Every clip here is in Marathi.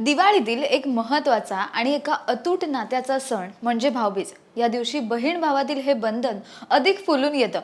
दिवाळीतील एक महत्त्वाचा आणि एका अतूट नात्याचा सण म्हणजे भाऊबीज। या दिवशी बहीण भावातील हे बंधन अधिक फुलून येतं।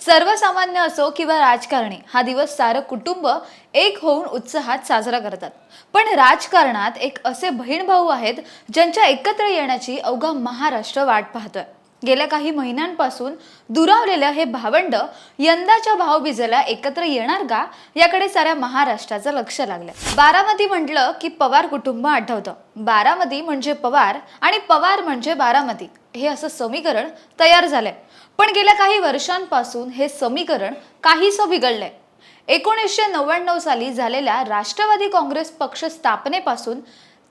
सर्वसामान्य असो किंवा राजकारणी, हा दिवस सारं कुटुंब एक होऊन उत्साहात साजरा करतात। पण राजकारणात एक असे बहीण भाऊ आहेत ज्यांच्या एकत्र येण्याची अवघा महाराष्ट्र वाट पाहतोय। गेल्या काही महिन्यांपासून दुरावलेलं हे भावंड यंदाच्या भाऊबीजेला एकत्र येणार का, याकडे साऱ्या महाराष्ट्राचं लक्ष लागलं। बारामती म्हटलं की पवार कुटुंब आठवतं। बारामती म्हणजे पवार आणि पवार म्हणजे बारामती, हे असं समीकरण तयार झालंय। पण गेल्या काही वर्षांपासून हे समीकरण काहीसं बिघडलंय। 1999 साली झालेल्या राष्ट्रवादी काँग्रेस पक्ष स्थापनेपासून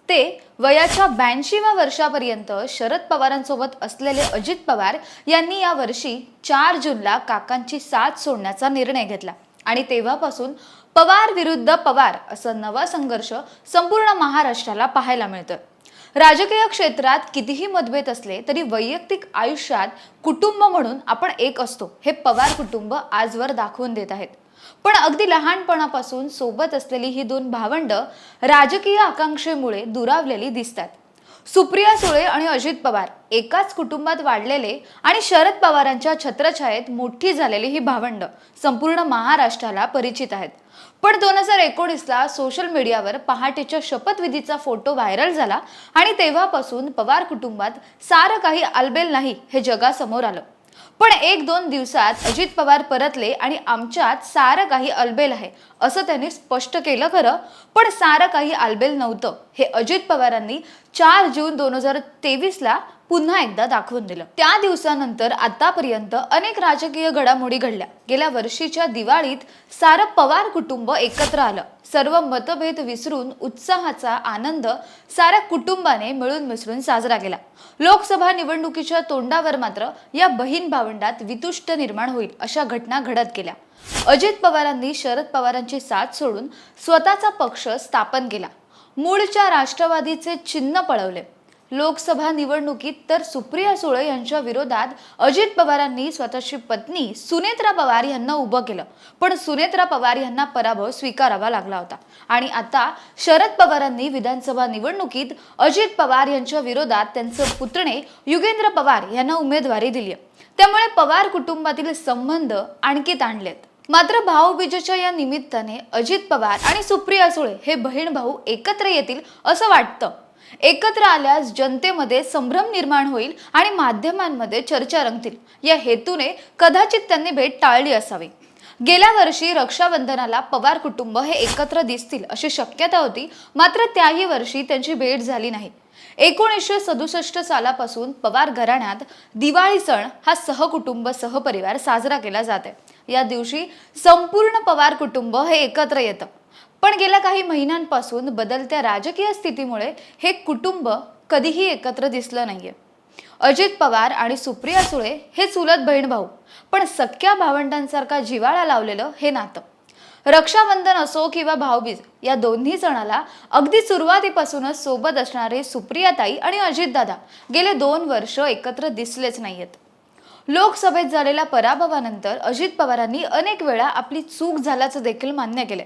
ते वयाच्या 82व्या वर्षापर्यंत शरद पवारांसोबत असलेले अजित पवार यांनी या वर्षी 4 जूनला काकांची साथ सोडण्याचा निर्णय घेतला आणि तेव्हापासून पवार विरुद्ध पवार असा नवा संघर्ष संपूर्ण महाराष्ट्राला पाहायला मिळतोय। राजकीय क्षेत्रात कितीही मतभेद असले तरी वैयक्तिक आयुष्यात कुटुंब म्हणून आपण एक असतो, हे पवार कुटुंब आजवर दाखवून देत आहेत। पण अगदी लहानपणापासून सोबत असलेली ही दोन भावंड राजकीय आकांक्षेमुळे दुरावलेली दिसतात। सुप्रिया सुळे आणि अजित पवार एकाच कुटुंबात वाढलेले आणि शरद पवारांच्या छत्रछायेत मोठी झालेली ही भावंड संपूर्ण महाराष्ट्राला परिचित आहेत। पण 2019ला सोशल मीडियावर पहाटेच्या शपथविधीचा फोटो व्हायरल झाला आणि तेव्हापासून पवार कुटुंबात सारं काही आलबेल नाही हे जगासमोर आलं। पण 1-2 दिवसात अजित पवार परतले आणि आमच्यात सारं काही आलबेल आहे असं त्यांनी स्पष्ट केलं खरं, पण सारं काही आलबेल नव्हतं हे अजित पवारांनी 4 जून 2023ला पुन्हा एकदा दाखवून दिलं। त्या दिवसानंतर आतापर्यंत अनेक राजकीय घडामोडी घडल्या। गेल्या वर्षीच्या दिवाळीत सारं पवार कुटुंब एकत्र आलं। सर्व मतभेद विसरून उत्साहाचा आनंद साऱ्या कुटुंबाने मिळून मिसळून साजरा केला। लोकसभा निवडणुकीच्या तोंडावर मात्र या बहीण भावंडात वितुष्ट निर्माण होईल अशा घटना घडत गेल्या। अजित पवारांनी शरद पवारांची साथ सोडून स्वतःचा पक्ष स्थापन केला। मूळच्या राष्ट्रवादीचे चिन्ह पळवले। लोकसभा निवडणुकीत तर सुप्रिया सुळे यांच्या विरोधात अजित पवारांनी स्वतःची पत्नी सुनेत्रा पवार यांना उभं केलं, पण सुनेत्रा पवार यांना पराभव स्वीकारावा लागला होता। आणि आता शरद पवारांनी विधानसभा निवडणुकीत अजित पवार यांच्या विरोधात त्यांचे पुतणे युगेंद्र पवार यांना उमेदवारी दिली। त्यामुळे पवार कुटुंबातील संबंध आणखी ताणलेत। मात्र भाऊबीजेच्या या निमित्ताने अजित पवार आणि सुप्रिया सुळे हे बहीण भाऊ एकत्र येतील असं वाटतं। एकत्र आल्यास जनतेमध्ये संभ्रम निर्माण होईल आणि माध्यमांमध्ये चर्चा रंगतील, या हेतूने कदाचित त्यांनी भेट टाळली असावी। गेल्या वर्षी रक्षाबंधनाला पवार कुटुंब हे एकत्र दिसतील अशी शक्यता होती, मात्र त्याही वर्षी त्यांची भेट झाली नाही। 1967 सालापासून पवार घराण्यात दिवाळी सण हा सहकुटुंब सहपरिवार साजरा केला जातो। या दिवशी संपूर्ण पवार कुटुंब हे एकत्र येतं। पण गेल्या काही महिन्यांपासून बदलत्या राजकीय स्थितीमुळे हे कुटुंब कधीही एकत्र दिसलं नाहीये। अजित पवार आणि सुप्रिया सुळे हे चुलत बहीण भाऊ, पण सख्या भावंडांसारखा जिव्हाळा लावलेलं हे नातं। रक्षाबंधन असो किंवा भाऊबीज, या दोन्ही सणाला अगदी सुरुवातीपासूनच सोबत असणारे सुप्रियाताई आणि अजितदादा गेले 2 वर्ष एकत्र दिसलेच नाहीयेत। लोकसभेत झालेल्या पराभवानंतर अजित पवारांनी अनेक वेळा आपली चूक झाल्याचं देखील मान्य केले।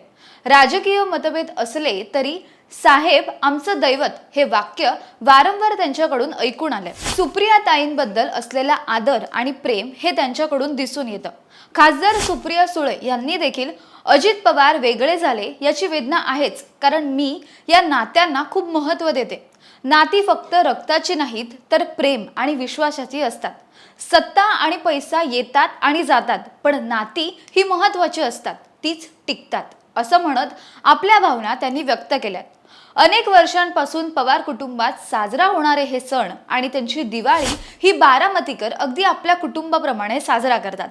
राजकीय मतभेद असले तरी साहेब आमचं दैवत हे वाक्य वारंवार त्यांच्याकडून ऐकून आले। सुप्रियाताईंबद्दल असलेला आदर आणि प्रेम हे त्यांच्याकडून दिसून येतं। खासदार सुप्रिया सुळे यांनी देखील अजित पवार वेगळे झाले याची वेदना आहेच, कारण मी या नात्यांना खूप महत्त्व देते। नाती फक्त रक्ताची नाहीत तर प्रेम आणि विश्वासाची असतात। सत्ता आणि पैसा येतात आणि जातात, पण नाती ही महत्त्वाची असतात, तीच टिकतात असं म्हणत आपल्या भावना त्यांनी व्यक्त केल्यात। अनेक वर्षांपासून पवार कुटुंबात साजरा होणारे हे सण आणि त्यांची दिवाळी ही बारामतीकर अगदी आपल्या कुटुंबाप्रमाणे साजरा करतात।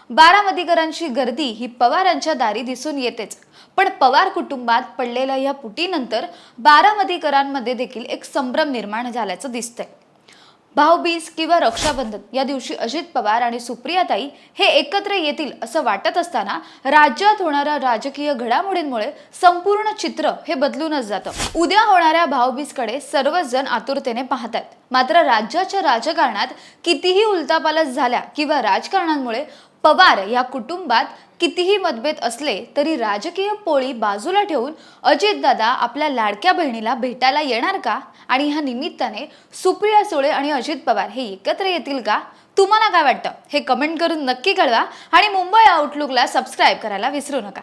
बारामतीकरांची गर्दी ही पवारांच्या दारी दिसून येतेच, पण पवार कुटुंबात पडलेल्या या फुटीनंतर बारामतीकरांमध्ये देखील एक संभ्रम निर्माण झाल्याचं दिसतंय। भाऊबीज किंवा रक्षाबंधन या दिवशी अजित पवार आणि सुप्रियाताई हे एकत्र येतील असं वाटत असताना राज्यात होणाऱ्या राजकीय घडामोडींमुळे संपूर्ण चित्र हे बदलूनच जातं। उद्या होणाऱ्या भाऊबीजकडे सर्वच जण आतुरतेने पाहतात। मात्र राज्याच्या राजकारणात कितीही उलथापालथ झाल्या किंवा राजकारणांमुळे पवार या कुटुंबात कितीही मतभेद असले तरी राजकीय पोळी बाजूला ठेवून अजितदादा आपल्या लाडक्या बहिणीला भेटायला येणार का? आणि ह्या निमित्ताने सुप्रिया सुळे आणि अजित पवार हे एकत्र येतील का? तुम्हाला काय वाटतं हे कमेंट करून नक्की कळवा आणि मुंबई आउटलुकला सबस्क्राईब करायला विसरू नका.